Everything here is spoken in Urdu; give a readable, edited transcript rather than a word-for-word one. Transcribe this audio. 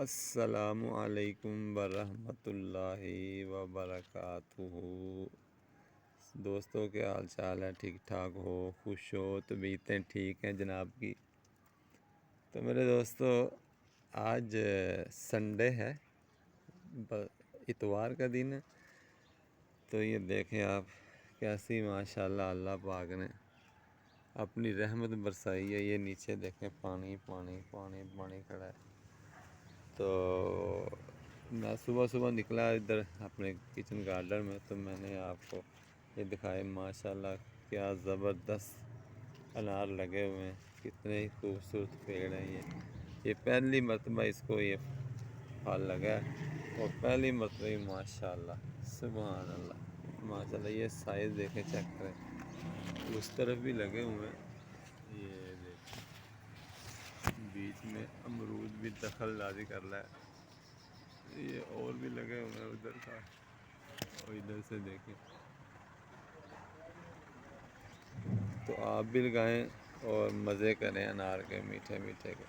السلام علیکم ورحمۃ اللہ وبرکاتہ۔ دوستوں کے حال چال ہے؟ ٹھیک ٹھاک ہو، خوش ہو، طبیعتیں ٹھیک ہیں جناب کی؟ تو میرے دوستو، آج سنڈے ہے، اتوار کا دن ہے۔ تو یہ دیکھیں آپ کیسی ماشاءاللہ اللہ پاک نے اپنی رحمت برسائی ہے۔ یہ نیچے دیکھیں پانی پانی پانی پانی کھڑا ہے۔ تو میں صبح نکلا ادھر اپنے کچن گارڈن میں، تو میں نے آپ کو یہ دکھائے ماشاءاللہ کیا زبردست انار لگے ہوئے ہیں، کتنے ہی خوبصورت پیڑ ہیں۔ یہ پہلی مرتبہ اس کو یہ پھل لگا ہے، اور پہلی مرتبہ ہی ماشاءاللہ سبحان اللہ ماشاءاللہ۔ یہ سائز دیکھیں، چیک کریں، اس طرف بھی لگے ہوئے ہیں۔ یہ دیکھیں بیچ میں امرود بھی دخل اندازی کر رہا ہے۔ یہ اور بھی لگے ہوئے ہیں ادھر کا، اور ادھر سے دیکھیں۔ تو آپ بھی لگائیں اور مزے کریں انار کے، میٹھے میٹھے کے۔